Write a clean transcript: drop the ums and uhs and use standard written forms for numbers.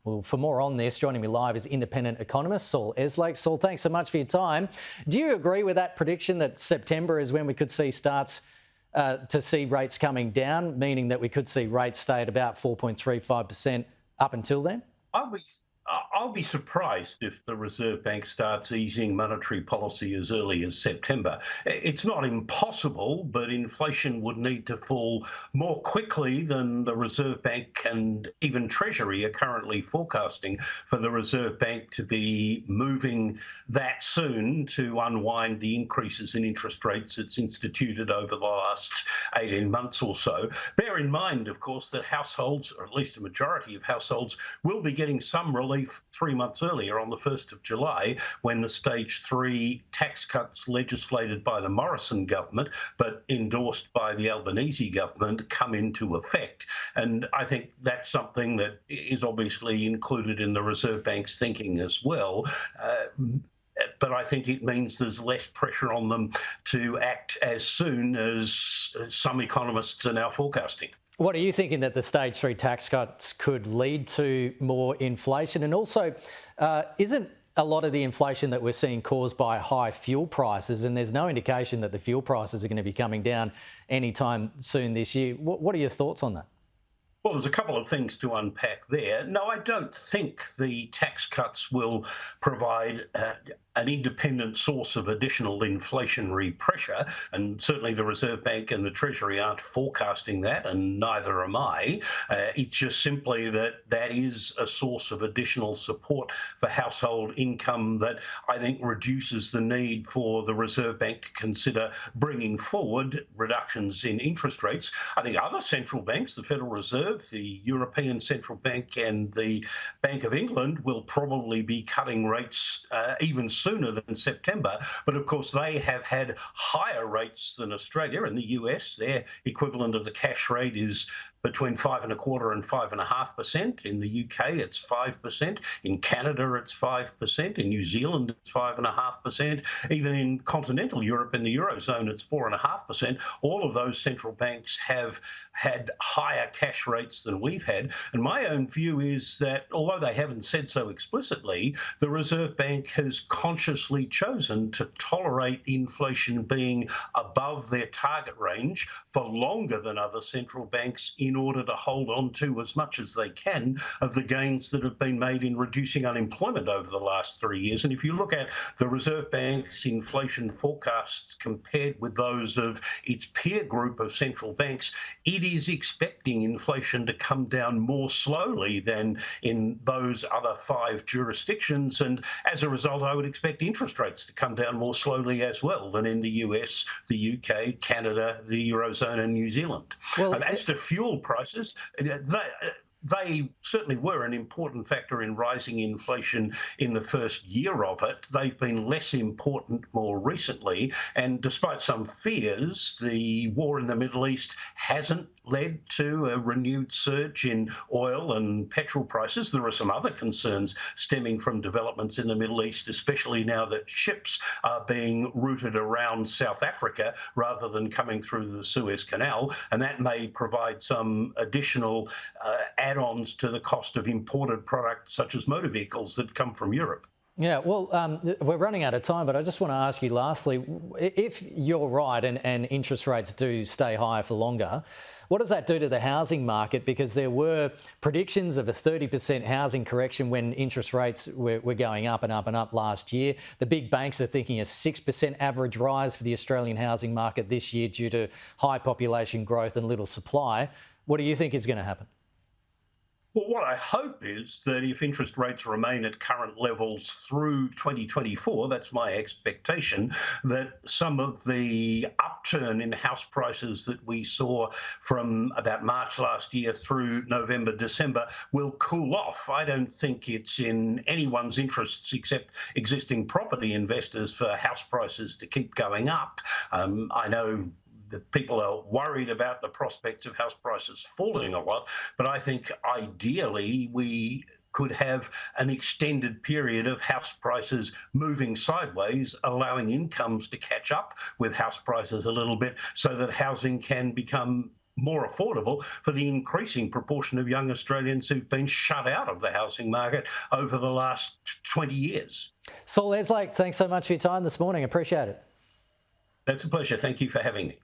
Well, for more on this, joining me live is independent economist Saul Eslake. Saul, thanks so much for your time. Do you agree with that prediction that September is when we could see starts to see rates coming down, meaning that we could see rates stay at about 4.35% up until then? I'll be surprised if the Reserve Bank starts easing monetary policy as early as September. It's not impossible, but inflation would need to fall more quickly than the Reserve Bank and even Treasury are currently forecasting for the Reserve Bank to be moving that soon to unwind the increases in interest rates it's instituted over the last 18 months or so. Bear in mind, of course, that households, or at least a majority of households, will be getting some relief 3 months earlier on the 1st of July when the stage 3 tax cuts legislated by the Morrison government but endorsed by the Albanese government come into effect. And I think that's something that is obviously included in the Reserve Bank's thinking as well. But I think it means there's less pressure on them to act as soon as some economists are now forecasting. What are you thinking that the stage 3 tax cuts could lead to more inflation? And also, isn't a lot of the inflation that we're seeing caused by high fuel prices, and there's no indication that the fuel prices are going to be coming down anytime soon this year? What are your thoughts on that? Well, there's a couple of things to unpack there. No, I don't think the tax cuts will provide an independent source of additional inflationary pressure, and certainly the Reserve Bank and the Treasury aren't forecasting that, and neither am I. It's just simply that is a source of additional support for household income that I think reduces the need for the Reserve Bank to consider bringing forward reductions in interest rates. I think other central banks, the Federal Reserve, the European Central Bank and the Bank of England, will probably be cutting rates even sooner than September. But of course, they have had higher rates than Australia. In the US, their equivalent of the cash rate is between 5.25% and 5.5%. In the UK, it's 5%. In Canada, it's 5%. In New Zealand, it's 5.5%. Even in continental Europe, in the Eurozone, it's 4.5%. All of those central banks have had higher cash rates than we've had. And my own view is that, although they haven't said so explicitly, the Reserve Bank has consciously chosen to tolerate inflation being above their target range for longer than other central banks in order to hold on to as much as they can of the gains that have been made in reducing unemployment over the last 3 years. And if you look at the Reserve Bank's inflation forecasts compared with those of its peer group of central banks, it is expecting inflation to come down more slowly than in those other 5 jurisdictions. And as a result, I would expect interest rates to come down more slowly as well than in the US, the UK, Canada, the Eurozone and New Zealand. Well, and as to fuel prices, they certainly were an important factor in rising inflation in the first year of it. They've been less important more recently. And despite some fears, the war in the Middle East hasn't led to a renewed surge in oil and petrol prices. There are some other concerns stemming from developments in the Middle East, especially now that ships are being routed around South Africa rather than coming through the Suez Canal. And that may provide some additional add-ons to the cost of imported products such as motor vehicles that come from Europe. Yeah, well, we're running out of time, but I just want to ask you lastly, if you're right and interest rates do stay higher for longer, what does that do to the housing market? Because there were predictions of a 30% housing correction when interest rates were going up and up and up last year. The big banks are thinking a 6% average rise for the Australian housing market this year due to high population growth and little supply. What do you think is going to happen? Well, what I hope is that if interest rates remain at current levels through 2024, that's my expectation, that some of the upturn in house prices that we saw from about March last year through November, December will cool off. I don't think it's in anyone's interests except existing property investors for house prices to keep going up. I know that people are worried about the prospects of house prices falling a lot, but I think ideally we could have an extended period of house prices moving sideways, allowing incomes to catch up with house prices a little bit so that housing can become more affordable for the increasing proportion of young Australians who've been shut out of the housing market over the last 20 years. Saul Eslake, thanks so much for your time this morning. Appreciate it. That's a pleasure. Thank you for having me.